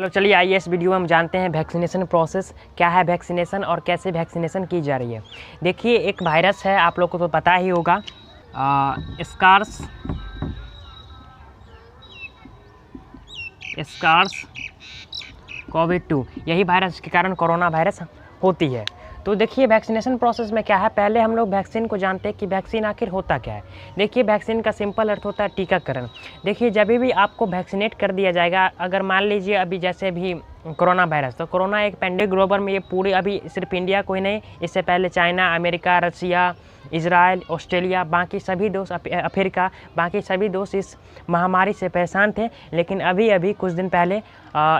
चलो चलिए आइए इस वीडियो में हम जानते हैं वैक्सीनेशन प्रोसेस क्या है, वैक्सीनेशन और कैसे वैक्सीनेशन की जा रही है। देखिए एक वायरस है, आप लोग को तो पता ही होगा, SARS CoV-2, यही वायरस के कारण कोरोना वायरस होती है। तो देखिए वैक्सीनेशन प्रोसेस में क्या है, पहले हम लोग वैक्सीन को जानते हैं कि वैक्सीन आखिर होता क्या है। देखिए वैक्सीन का सिंपल अर्थ होता है टीकाकरण। देखिए जब भी आपको वैक्सीनेट कर दिया जाएगा, अगर मान लीजिए अभी जैसे भी कोरोना वायरस, तो कोरोना एक पेंडेमिक ग्लोबल में, ये पूरी अभी सिर्फ इंडिया को ही नहीं, इससे पहले चाइना, अमेरिका, रसिया, इजराइल, ऑस्ट्रेलिया, बाकी सभी देश, अफ्रीका, बाकी सभी देश इस महामारी से परेशान थे। लेकिन अभी कुछ दिन पहले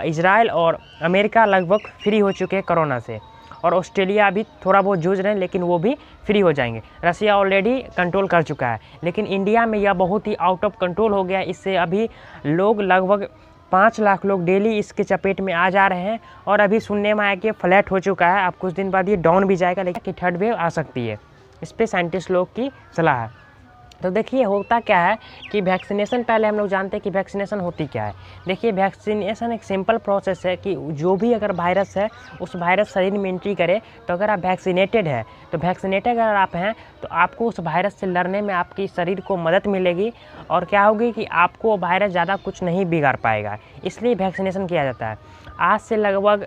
इजराइल और अमेरिका लगभग फ्री हो चुके हैं कोरोना से, और ऑस्ट्रेलिया अभी थोड़ा बहुत जूझ रहे हैं, लेकिन वो भी फ्री हो जाएंगे। रसिया ऑलरेडी कंट्रोल कर चुका है, लेकिन इंडिया में यह बहुत ही आउट ऑफ कंट्रोल हो गया। इससे अभी लोग लगभग 5 लाख लोग डेली इसके चपेट में आ जा रहे हैं, और अभी सुनने में आया कि फ्लैट हो चुका है। अब कुछ दिन बाद ये डाउन भी जाएगा, लेकिन थर्ड वेव आ सकती है, इस पर साइंटिस्ट लोग की सलाह है। तो देखिए होता क्या है कि वैक्सीनेशन, पहले हम लोग जानते हैं कि वैक्सीनेशन होती क्या है। देखिए वैक्सीनेशन एक सिंपल प्रोसेस है कि जो भी अगर वायरस है, उस वायरस शरीर में एंट्री करे, तो अगर आप वैक्सीनेटेड है, तो वैक्सीनेटेड अगर आप हैं, तो आपको उस वायरस से लड़ने में आपकी शरीर को मदद मिलेगी, और क्या होगी कि आपको वायरस ज़्यादा कुछ नहीं बिगाड़ पाएगा। इसलिए वैक्सीनेशन किया जाता है। आज से लगभग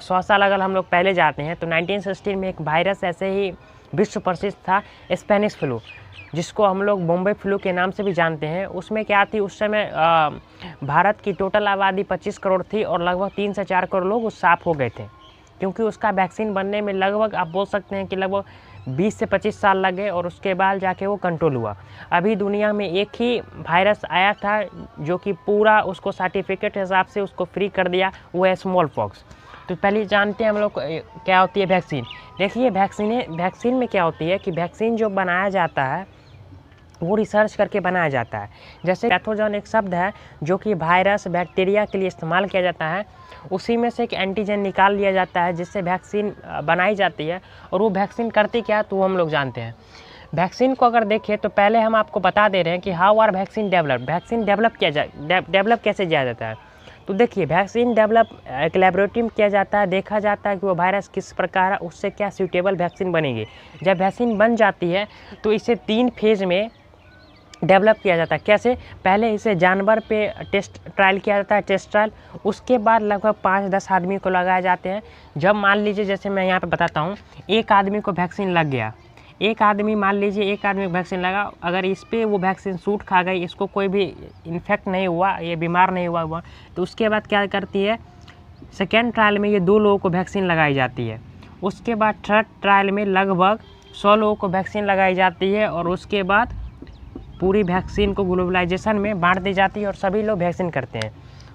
100 साल अगर हम लोग पहले जाते हैं, तो 1916 में एक वायरस ऐसे ही विश्व प्रसिद्ध था, स्पेनिश फ्लू, जिसको हम लोग बॉम्बे फ्लू के नाम से भी जानते हैं। उसमें क्या थी, उस समय भारत की टोटल आबादी 25 करोड़ थी, और लगभग 3 से 4 करोड़ लोग उस साफ हो गए थे, क्योंकि उसका वैक्सीन बनने में लगभग आप बोल सकते हैं कि लगभग 20 से 25 साल लगे, और उसके बाद जाके वो कंट्रोल हुआ। अभी दुनिया में एक ही वायरस आया था जो कि पूरा उसको सर्टिफिकेट हिसाब से उसको फ्री कर दिया, वो है स्मॉल पॉक्स। तो पहले जानते हैं हम लोग क्या होती है वैक्सीन। देखिए वैक्सीन में क्या होती है कि वैक्सीन जो बनाया जाता है वो रिसर्च करके बनाया जाता है। जैसे पैथोजन एक शब्द है जो कि वायरस, बैक्टीरिया के लिए इस्तेमाल किया जाता है, उसी में से एक एंटीजन निकाल लिया जाता है, जिससे वैक्सीन बनाई जाती है। और वो वैक्सीन करती क्या, तो हम लोग जानते हैं। वैक्सीन को अगर देखें तो पहले हम आपको बता दे रहे हैं कि how are vaccine develop, vaccine develop कैसे किया जाता है। तो देखिए वैक्सीन डेवलप एक लेबोरेटरी में किया जाता है, देखा जाता है कि वो वायरस किस प्रकार है, उससे क्या सूटेबल वैक्सीन बनेगी। जब वैक्सीन बन जाती है तो इसे 3 फेज़ में डेवलप किया जाता है। कैसे, पहले इसे जानवर पे टेस्ट ट्रायल किया जाता है, टेस्ट ट्रायल, उसके बाद लगभग 5-10 आदमी को लगाए जाते हैं। जब मान लीजिए, जैसे मैं यहाँ पे बताता हूँ, एक आदमी को वैक्सीन लग गया, एक आदमी मान लीजिए एक आदमी को वैक्सीन लगा, अगर इस पर वो वैक्सीन सूट खा गई, इसको कोई भी इन्फेक्ट नहीं हुआ, ये बीमार नहीं हुआ, तो उसके बाद क्या करती है, सेकेंड ट्रायल में ये 2 लोगों को वैक्सीन लगाई जाती है। उसके बाद थर्ड ट्रायल में लगभग 100 लोगों को वैक्सीन लगाई जाती है, और उसके बाद पूरी वैक्सीन को ग्लोबलाइजेशन में बांट दी जाती है, और सभी लोग वैक्सीन करते हैं।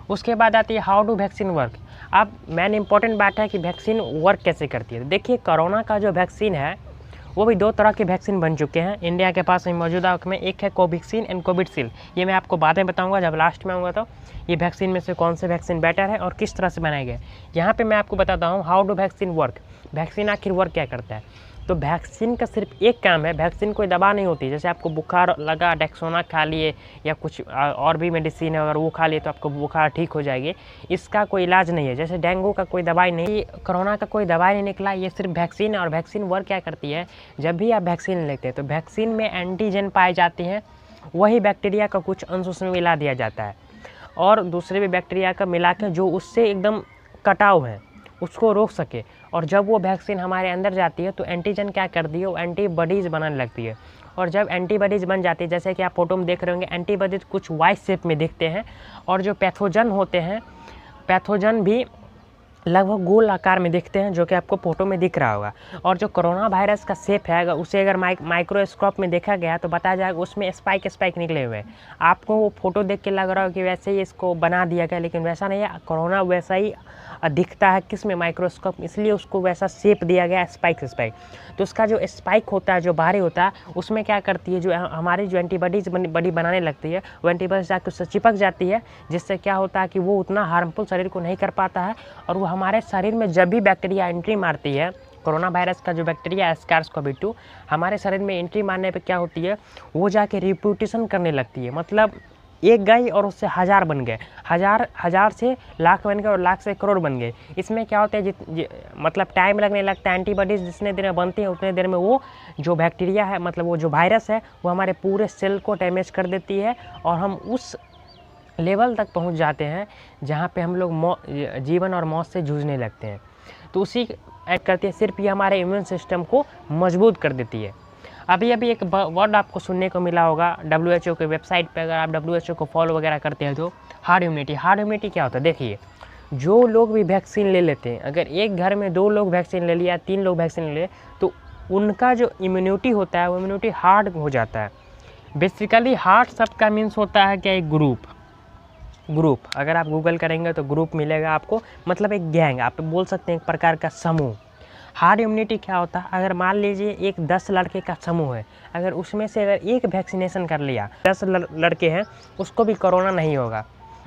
उसके बाद आती है हाउ डू वैक्सीन वर्क। अब मेन इंपॉर्टेंट बात है कि वैक्सीन वर्क कैसे करती है। देखिए कोरोना का जो वैक्सीन है वो भी 2 तरह के वैक्सीन बन चुके हैं इंडिया के पास मौजूदा में। एक है कोवैक्सीन एंड कोविशील्ड, ये मैं आपको बाद में बताऊंगा जब लास्ट में आऊँगा, तो ये वैक्सीन में से कौन से वैक्सीन बेटर है और किस तरह से बनाए गए। यहाँ पे मैं आपको बताता हूँ how do vaccine work, vaccine आखिर वर्क क्या करता है। तो वैक्सीन का सिर्फ एक काम है, वैक्सीन कोई दवा नहीं होती। जैसे आपको बुखार लगा, डेक्सोना खा लिए, या कुछ और भी मेडिसिन है, अगर वो खा लिए तो आपको बुखार ठीक हो जाएगी, इसका कोई इलाज नहीं है। जैसे डेंगू का कोई दवाई नहीं, कोरोना का कोई दवाई नहीं निकला, ये सिर्फ वैक्सीन है। और वैक्सीन वर्क क्या करती है, जब भी आप वैक्सीन लेते हैं तो वैक्सीन में एंटीजन पाए जाते हैं, वही बैक्टीरिया का कुछ अंश उसमें मिला दिया जाता है, और दूसरे भी बैक्टीरिया का मिला के जो उससे एकदम कटाव है उसको रोक सके। और जब वो वैक्सीन हमारे अंदर जाती है तो एंटीजन क्या करती है, वो एंटीबॉडीज़ बनाने लगती है। और जब एंटीबॉडीज़ बन जाती है, जैसे कि आप फोटो में देख रहे होंगे, एंटीबॉडीज़ कुछ वाइट शेप में दिखते हैं, और जो पैथोजन होते हैं, पैथोजन भी लगभग गोल आकार में दिखते हैं, जो कि आपको फोटो में दिख रहा होगा। और जो कोरोना वायरस का शेप है, उसे अगर माइक्रोस्कोप में देखा गया तो बताया जाएगा उसमें स्पाइक निकले हुए हैं। आपको वो फोटो देख के लग रहा हो कि वैसे ही इसको बना दिया गया, लेकिन वैसा नहीं है। कोरोना वैसा ही दिखता है, किस में, माइक्रोस्कोप, इसलिए उसको वैसा शेप दिया गया स्पाइक। तो उसका जो स्पाइक होता है, जो बाहरी होता है, उसमें क्या करती है, जो हमारी जो एंटीबॉडीज बड़ी बनाने लगती है, वो एंटीबॉडीज जाकर उससे चिपक जाती है, जिससे क्या होता है कि वो उतना हार्मफुल शरीर को नहीं कर पाता है। और वो हमारे शरीर में जब भी बैक्टीरिया एंट्री मारती है, कोरोना वायरस का जो बैक्टीरिया है SARS-CoV-2 हमारे शरीर में एंट्री मारने पे क्या होती है, वो जाके रिप्यूटेशन करने लगती है। मतलब एक गई और उससे हज़ार बन गए, हज़ार से लाख बन गए और लाख से करोड़ बन गए। इसमें क्या होता है, मतलब टाइम लगने लगता है। एंटीबॉडीज़ जितने देर में बनती हैं उतने देर में वो जो बैक्टीरिया है, मतलब वो जो वायरस है, वो हमारे पूरे सेल को डैमेज कर देती है और हम उस लेवल तक पहुंच जाते हैं जहां पे हम लोग जीवन और मौत से जूझने लगते हैं। तो उसी ऐड करती है, सिर्फ ये हमारे इम्यून सिस्टम को मजबूत कर देती है। अभी एक वर्ड आपको सुनने को मिला होगा WHO के वेबसाइट पे, अगर आप WHO को फॉलो वगैरह करते हैं तो, हार्ड इम्यूनिटी। हार्ड इम्यूनिटी क्या होता है? देखिए, जो लोग भी वैक्सीन ले लेते हैं, अगर एक घर में 2 लोग वैक्सीन ले लिया, 3 लोग वैक्सीन ले लिए, तो उनका जो इम्यूनिटी होता है वो इम्यूनिटी हार्ड हो जाता है। बेसिकली हार्ड शब्द का मीन्स होता है क्या? एक ग्रुप। अगर आप गूगल करेंगे तो ग्रुप मिलेगा आपको, मतलब एक गैंग, आप बोल सकते हैं एक प्रकार का समूह। हार्ड इम्यूनिटी क्या होता है? अगर मान लीजिए एक 10 लड़के का समूह है, अगर उसमें से अगर एक वैक्सीनेशन कर लिया, 10 लड़के हैं, उसको भी कोरोना नहीं होगा,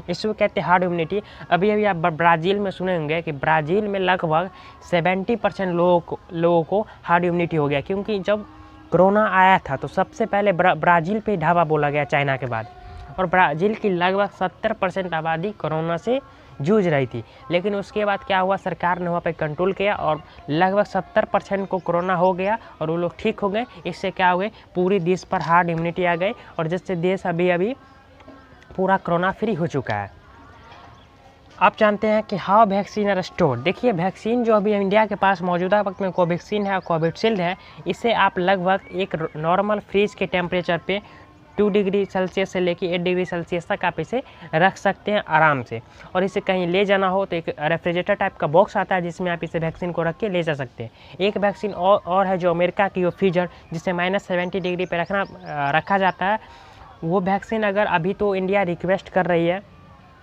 इसको कहते हैं हार्ड इम्यूनिटी। अभी आप ब्राज़ील में सुने होंगे कि ब्राज़ील में लगभग 70% लोगों को हार्ड इम्यूनिटी हो गया, क्योंकि जब कोरोना आया था तो सबसे पहले ब्राज़ील पे ढाबा बोला गया चाइना के बाद, और ब्राज़ील की लगभग 70% आबादी कोरोना से जूझ रही थी। लेकिन उसके बाद क्या हुआ, सरकार ने वहाँ पे कंट्रोल किया और लगभग 70% को कोरोना हो गया और वो लोग ठीक हो गए। इससे क्या हो गए, पूरी देश पर हार्ड इम्यूनिटी आ गई और जिससे देश अभी पूरा कोरोना फ्री हो चुका है। आप जानते हैं कि हाउ वैक्सीन आर स्टोर्ड। देखिए, वैक्सीन जो अभी इंडिया के पास मौजूदा वक्त में कोवैक्सीन है और कोविशील्ड है, इसे आप लगभग एक नॉर्मल फ्रीज के टेम्परेचर पे 2 डिग्री सेल्सियस से लेकर 8 डिग्री सेल्सियस तक आप इसे रख सकते हैं आराम से। और इसे कहीं ले जाना हो तो एक रेफ्रिजरेटर टाइप का बॉक्स आता है जिसमें आप इसे वैक्सीन को रख के ले जा सकते हैं। एक वैक्सीन और है जो अमेरिका की, वो फ्रीजर, जिसे -70 डिग्री पे रखा जाता है। वो वैक्सीन अगर अभी तो इंडिया रिक्वेस्ट कर रही है,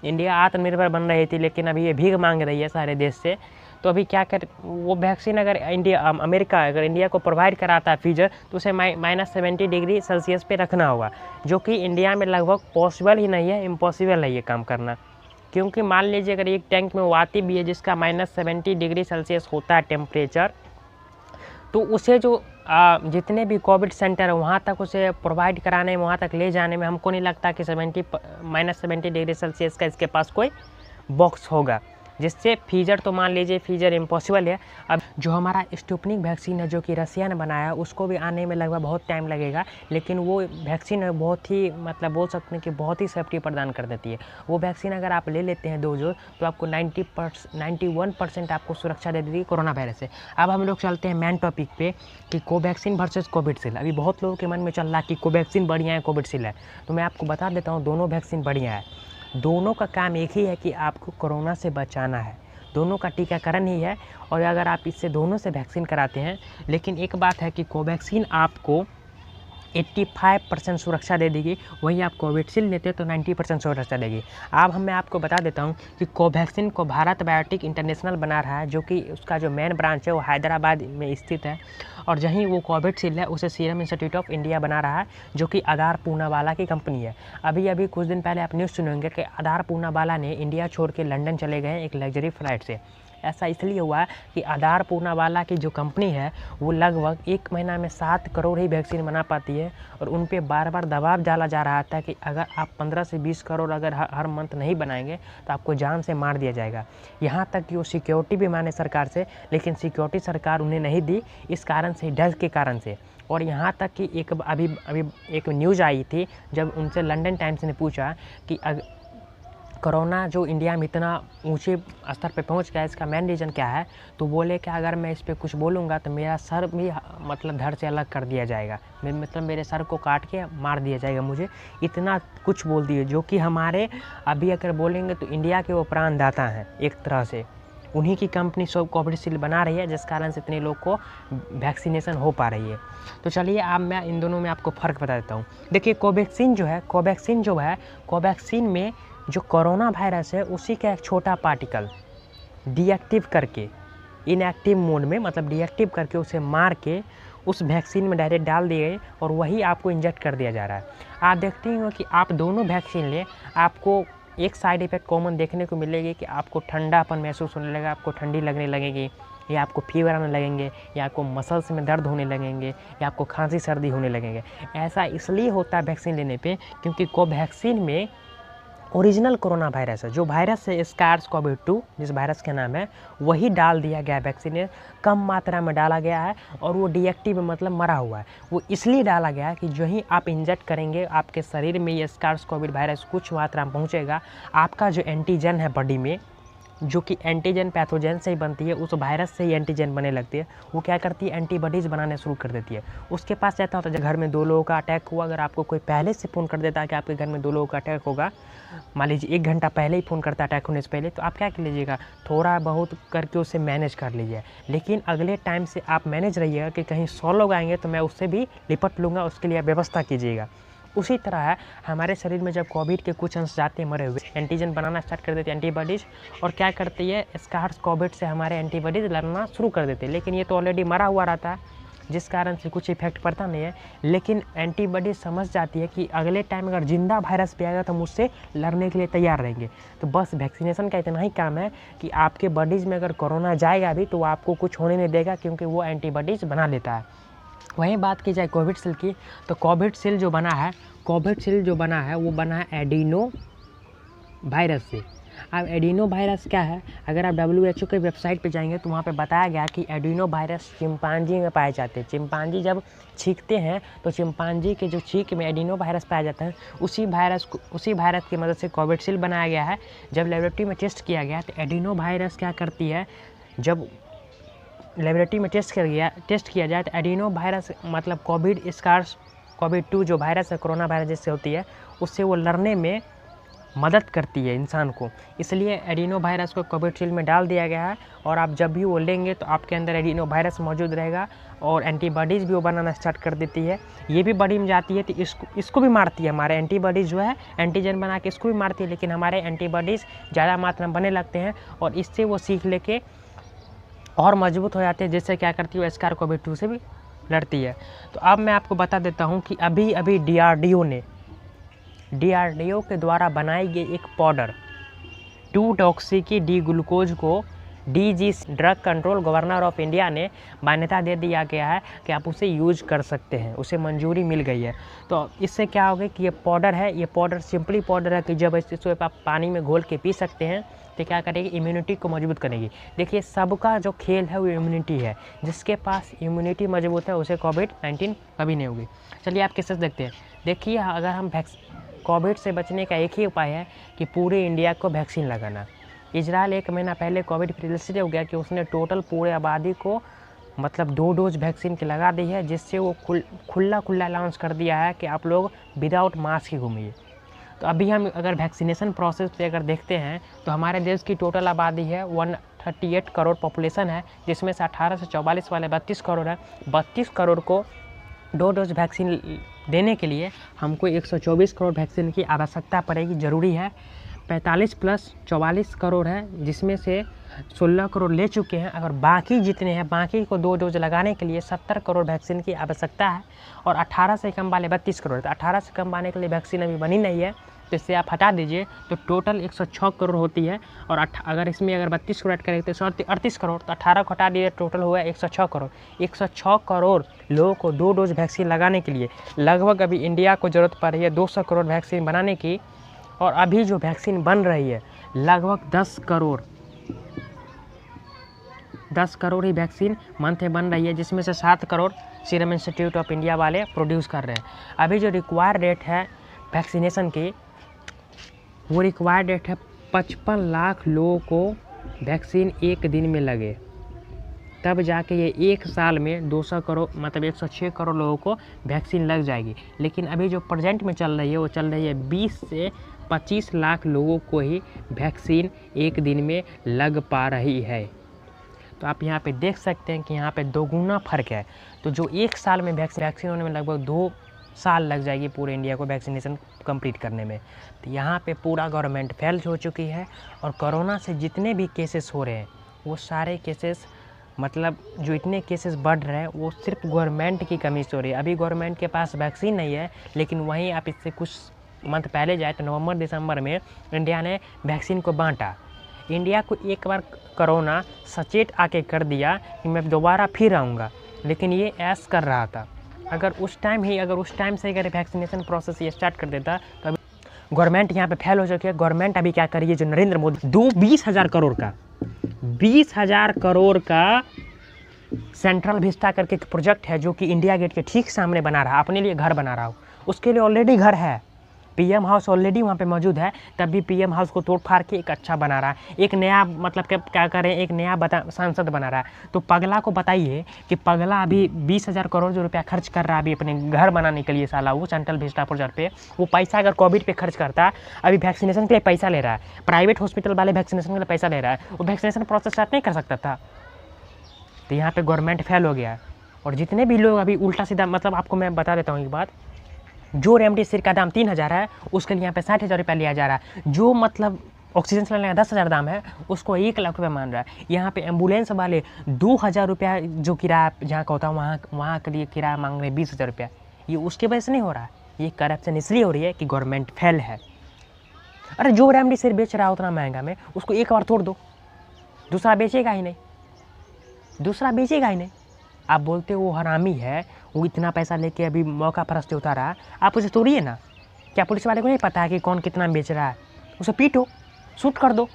इंडिया आत्मनिर्भर बन रही थी, लेकिन अभी ये भीख मांग रही है सारे देश से। तो अभी क्या कर, वो वैक्सीन अगर अमेरिका अगर इंडिया को प्रोवाइड कराता है फ्रीजर, तो उसे -70 डिग्री सेल्सियस पे रखना होगा, जो कि इंडिया में लगभग पॉसिबल ही नहीं है, इम्पॉसिबल है ये काम करना। क्योंकि मान लीजिए अगर एक टैंक में वो आती भी है जिसका -70 डिग्री सेल्सियस होता है टेम्परेचर, तो उसे जो जितने भी कोविड सेंटर है वहाँ तक उसे प्रोवाइड कराने में, वहाँ तक ले जाने में हमको नहीं लगता कि -70 डिग्री सेल्सियस का इसके पास कोई बॉक्स होगा, जिससे फ्रीजर तो मान लीजिए फ्रीजर इम्पॉसिबल है। अब जो हमारा स्पुतनिक वैक्सीन है जो कि रसिया ने बनाया, उसको भी आने में लगभग बहुत टाइम लगेगा, लेकिन वो वैक्सीन है बहुत ही, मतलब बोल सकते हैं कि बहुत ही सेफ्टी प्रदान कर देती है। वो वैक्सीन अगर आप ले लेते हैं 2 डोज, तो आपको 91% आपको सुरक्षा दे देती है कोरोना वायरस से। अब हम लोग चलते हैं मेन टॉपिक पे कि कोवैक्सीन वर्सेस कोविशील्ड। अभी बहुत लोगों के मन में चल रहा है कि कोवैक्सीन बढ़िया है, कोविशील्ड है, तो मैं आपको बता देता हूँ दोनों वैक्सीन बढ़िया है। दोनों का काम एक ही है कि आपको कोरोना से बचाना है, दोनों का टीकाकरण ही है। और अगर आप इससे दोनों से वैक्सीन कराते हैं, लेकिन एक बात है कि कोवैक्सीन आपको 85% सुरक्षा दे देगी, वहीं आप कोविशील्ड लेते हो तो 90% सुरक्षा देगी। अब मैं आपको बता देता हूं कि कोवैक्सीन को भारत बायोटेक इंटरनेशनल बना रहा है, जो कि उसका जो मेन ब्रांच है वो हैदराबाद में स्थित है, और जहीं वो कोविशील्ड है उसे सीरम इंस्टीट्यूट ऑफ इंडिया बना रहा है, जो कि आधार पूनावाला की कंपनी है। अभी कुछ दिन पहले आप न्यूज़ सुनेंगे कि आधार पूनावाला ने इंडिया छोड़ के लंदन चले गए एक लग्जरी फ्लाइट से। ऐसा इसलिए हुआ कि आधार पूनावाला की जो कंपनी है वो लगभग 1 महीना में 7 करोड़ ही वैक्सीन बना पाती है, और उन पे बार दबाव डाला जा रहा था कि अगर आप 15 से 20 करोड़ अगर हर मंथ नहीं बनाएंगे तो आपको जान से मार दिया जाएगा। यहाँ तक कि वो सिक्योरिटी भी माने सरकार से, लेकिन सिक्योरिटी सरकार उन्हें नहीं दी, इस कारण से, डर के कारण से। और यहाँ तक कि अभी एक न्यूज़ आई थी, जब उनसे लंदन टाइम्स ने पूछा कि कोरोना जो इंडिया में इतना ऊंचे स्तर पे पहुंच गया, इसका मेन रीज़न क्या है, तो बोले कि अगर मैं इस पर कुछ बोलूँगा तो मेरा सर भी मतलब धड़ से अलग कर दिया जाएगा, मतलब मेरे सर को काट के मार दिया जाएगा मुझे, इतना कुछ बोल दिए। जो कि हमारे अभी अगर बोलेंगे तो इंडिया के वो प्राणदाता हैं एक तरह से, उन्हीं की कंपनी सब कोविशील्ड बना रही है, जिस कारण से इतने लोग को वैक्सीनेशन हो पा रही है। तो चलिए अब मैं इन दोनों में आपको फ़र्क बता देता हूँ। देखिए, कोवैक्सीन जो है, कोवैक्सीन में जो कोरोना वायरस है उसी का एक छोटा पार्टिकल डीएक्टिव करके, इनएक्टिव मोड में, मतलब डीएक्टिव करके उसे मार के उस वैक्सीन में डायरेक्ट डाल दिए गए और वही आपको इंजेक्ट कर दिया जा रहा है। आप देखते हो कि आप दोनों वैक्सीन लें, आपको एक साइड इफ़ेक्ट कॉमन देखने को मिलेगी कि आपको ठंडापन महसूस होने लगेगा, आपको ठंडी लगने लगेगी, या आपको फीवर आने लगेंगे, या आपको मसल्स में दर्द होने लगेंगे, या आपको खांसी सर्दी होने लगेंगे। ऐसा इसलिए होता है वैक्सीन लेने पे क्योंकि कोवैक्सीन में ओरिजिनल कोरोना वायरस है, जो वायरस है SARS-CoV-2 जिस वायरस का नाम है, वही डाल दिया गया वैक्सीन में, कम मात्रा में डाला गया है और वो डीएक्टिव मतलब मरा हुआ है। वो इसलिए डाला गया है कि जो ही आप इंजेक्ट करेंगे आपके शरीर में ये SARS-CoV वायरस कुछ मात्रा में पहुँचेगा, आपका जो एंटीजन है बॉडी में, जो कि एंटीजन पैथोजन से ही बनती है, उस वायरस से ही एंटीजन बने लगती है, वो क्या करती है एंटीबॉडीज़ बनाने शुरू कर देती है। उसके पास रहता होता है घर में 2 लोगों का अटैक हुआ, अगर आपको कोई पहले से फ़ोन कर देता है कि आपके घर में 2 लोगों का अटैक होगा, मान लीजिए 1 घंटा पहले ही फ़ोन करता है अटैक होने से पहले, तो आप क्या कर लीजिएगा, थोड़ा बहुत करके उसे मैनेज कर लीजिए। लेकिन अगले टाइम से आप मैनेज रहिएगा कि कहीं 100 लोग आएंगे तो मैं उससे भी निपट लूँगा, उसके लिए व्यवस्था कीजिएगा। उसी तरह है हमारे शरीर में जब कोविड के कुछ अंश जाते हैं मरे हुए, एंटीजन बनाना स्टार्ट कर देते हैं एंटीबॉडीज़, और क्या करती है SARS-CoV से हमारे एंटीबॉडीज़ लड़ना शुरू कर देते हैं। लेकिन ये तो ऑलरेडी मरा हुआ रहता है, जिस कारण से कुछ इफेक्ट पड़ता नहीं है। लेकिन एंटीबॉडी समझ जाती है कि अगले टाइम अगर जिंदा वायरस पे आएगा तो हम उससे लड़ने के लिए तैयार रहेंगे। तो बस वैक्सीनेशन का इतना ही काम है कि आपके बॉडीज़ में अगर कोरोना जाएगा भी तो वो आपको कुछ होने नहीं देगा, क्योंकि वो एंटीबॉडीज़ बना लेता है। वहीं बात की जाए कोविशील्ड की, तो कोविशील्ड जो बना है वो बना है एडिनो वायरस से। अब एडिनो वायरस क्या है, अगर आप WHO के वेबसाइट पे जाएंगे तो वहाँ पे बताया गया कि एडिनो वायरस चिंपांजी में पाए जाते हैं। चिंपांजी जब छींकते हैं तो चिंपांजी के जो छींक में एडिनो वायरस पाया जाता है, उसी वायरस की मदद से कोविशील्ड बनाया गया है। जब लेबोरेटरी में टेस्ट किया गया तो एडिनो वायरस क्या करती है, जब लेबोरेटरी में टेस्ट किया जाए तो एडिनो वायरस मतलब SARS-CoV-2 जो वायरस है कोरोना वायरस जिससे होती है, उससे वो लड़ने में मदद करती है इंसान को। इसलिए एडिनो वायरस को कोविशील्ड में डाल दिया गया है, और आप जब भी वो लेंगे तो आपके अंदर एडिनो वायरस मौजूद रहेगा और एंटीबॉडीज़ भी वो बनाना स्टार्ट कर देती है। ये भी बॉडी में जाती है तो इसको भी मारती है। हमारे एंटीबॉडीज़ जो है एंटीजन बना के इसको भी मारती है, लेकिन हमारे एंटीबॉडीज़ ज़्यादा मात्रा में बनने लगते हैं और इससे वो सीख लेके और मजबूत हो जाते हैं, जिससे क्या करती है SARS-CoV-2 से भी लड़ती है। तो अब मैं आपको बता देता हूँ कि अभी DRDO के द्वारा बनाई गई एक पाउडर 2-डॉक्सी डी ग्लूकोज को DG drug control governor of India ने मान्यता दे दिया गया है कि आप उसे यूज़ कर सकते हैं, उसे मंजूरी मिल गई है। तो इससे क्या होगा कि ये पाउडर है, ये पाउडर सिंपली पाउडर है कि जब इसे आप पानी में घोल के पी सकते हैं तो क्या करेगी, इम्यूनिटी को मजबूत करेगी। देखिए सबका जो खेल है वो इम्यूनिटी है, जिसके पास इम्यूनिटी मजबूत है उसे कोविड-19 कभी नहीं होगी। चलिए आप केसेस देखते हैं। देखिए अगर हम कोविड से बचने का एक ही उपाय है कि पूरे इंडिया को वैक्सीन लगाना। इजराइल 1 महीना पहले कोविड इसलिए हो गया कि उसने टोटल पूरे आबादी को मतलब 2 डोज वैक्सीन की लगा दी है, जिससे वो खुला अनाउंस कर दिया है कि आप लोग विदाउट मास्क ही घूमिए। तो अभी हम अगर वैक्सीनेशन प्रोसेस पे अगर देखते हैं तो हमारे देश की टोटल आबादी है 138 करोड़ पॉपुलेशन है, जिसमें से 18 से 44 वाले 32 करोड़ है। 32 करोड़ को 2 डोज वैक्सीन देने के लिए हमको 124 करोड़ वैक्सीन की आवश्यकता पड़ेगी, ज़रूरी है। 45 प्लस 44 करोड़ है, जिसमें से 16 करोड़ ले चुके हैं। अगर बाकी जितने हैं, बाकी को 2 डोज लगाने के लिए 70 करोड़ वैक्सीन की आवश्यकता है, और 18 से कम वाले 32 करोड़। तो 18 से कम वाले के लिए वैक्सीन अभी बनी नहीं है, तो इससे आप हटा दीजिए तो टोटल 106 करोड़ होती है। और अगर इसमें अगर 32 करोड़ ऐड करेंगे तो 138 करोड़, तो 18 को हटा दीजिए टोटल हुआ 106 करोड़। 106 करोड़ लोगों को 2 डोज वैक्सीन लगाने के लिए लगभग अभी इंडिया को ज़रूरत पड़ रही है 200 करोड़ वैक्सीन बनाने की। और अभी जो वैक्सीन बन रही है लगभग 10 करोड़ ही वैक्सीन मंथ में बन रही है, जिसमें से 7 crore serum institute of India वाले प्रोड्यूस कर रहे हैं। अभी जो रिक्वायर्ड रेट है वैक्सीनेशन की, वो रिक्वायर्ड रेट है 55 लाख लोगों को वैक्सीन एक दिन में लगे, तब जाके ये 1 साल में 200 करोड़ मतलब 106 करोड़ लोगों को वैक्सीन लग जाएगी। लेकिन अभी जो प्रेजेंट में चल रही है वो चल रही है 20 से 25 लाख लोगों को ही वैक्सीन एक दिन में लग पा रही है। तो आप यहाँ पे देख सकते हैं कि यहाँ पे 2 गुना फ़र्क है। तो जो 1 साल में वैक्सीन होने में लगभग 2 साल लग जाएगी पूरे इंडिया को वैक्सीनेशन कंप्लीट करने में। तो यहाँ पे पूरा गवर्नमेंट फेल हो चुकी है, और कोरोना से जितने भी केसेस हो रहे हैं वो सारे केसेस मतलब जो इतने केसेस बढ़ रहे हैं वो सिर्फ गवर्नमेंट की कमी से हो रही है। अभी गवर्नमेंट के पास वैक्सीन नहीं है, लेकिन वहीं आप इससे कुछ मंथ पहले जाए तो नवंबर दिसंबर में इंडिया ने वैक्सीन को बांटा। इंडिया को एक बार कोरोना सचेत आके कर दिया कि मैं दोबारा फिर आऊँगा, लेकिन ये ऐश कर रहा था। अगर उस टाइम से अगर वैक्सीनेशन प्रोसेस ये स्टार्ट कर देता तो गवर्नमेंट यहाँ पे फेल हो चुकी है। गवर्नमेंट अभी क्या करिए, जो नरेंद्र मोदी 20,000 करोड़ का 20,000 करोड़ का सेंट्रल विस्टा करके एक प्रोजेक्ट है, जो कि इंडिया गेट के ठीक सामने बना रहा है, अपने लिए घर बना रहा हो। उसके लिए ऑलरेडी घर है, पीएम हाउस ऑलरेडी वहाँ पे मौजूद है, तब भी पीएम हाउस को तोड़ फाड़ के एक अच्छा बना रहा है, एक नया मतलब क्या करें, एक नया सांसद बना रहा है। तो पगला को बताइए कि पगला अभी 20,000 करोड़ जो रुपया खर्च कर रहा है अभी अपने घर बनाने के लिए, साला वो सेंट्रल विस्टा प्रोजेक्ट पे, वो पैसा अगर कोविड पे खर्च करता, अभी वैक्सीनेशन के लिए पैसा ले रहा है, प्राइवेट हॉस्पिटल वाले वैक्सीनेशन के लिए पैसा ले रहा है, वो वैक्सीनेशन प्रोसेस स्टार्ट नहीं कर सकता था। तो यहाँ पे गवर्नमेंट फेल हो गया। और जितने भी लोग अभी उल्टा सीधा, मतलब आपको मैं बता देता हूँ एक बात, जो रेमडेसिविर का दाम 3,000 है, उसके लिए यहाँ पे 60,000 रुपया लिया जा रहा है। जो मतलब ऑक्सीजन सिलेंडर का 10,000 दाम है, उसको 1,00,000 रुपये मान रहा है। यहाँ पे एम्बुलेंस वाले 2,000 रुपया जो किराया जहाँ का होता है, वहाँ के लिए किराया मांग रहे हैं 20,000 रुपया। ये उसकी वजह से नहीं हो रहा है, ये करप्शन इसलिए हो रही है कि गवर्नमेंट फेल है। अरे जो रेमडेसिविर बेच रहा है उतना महंगा में, उसको एक बार तोड़ दो, दूसरा बेचेगा ही नहीं, दूसरा बेचेगा ही नहीं। आप बोलते हो वो हरामी है, वो इतना पैसा लेके अभी मौका परस्ते उतारा, आप उसे तोड़िए ना। क्या पुलिस वाले को नहीं पता है कि कौन कितना बेच रहा है? उसे पीटो, शूट कर दो।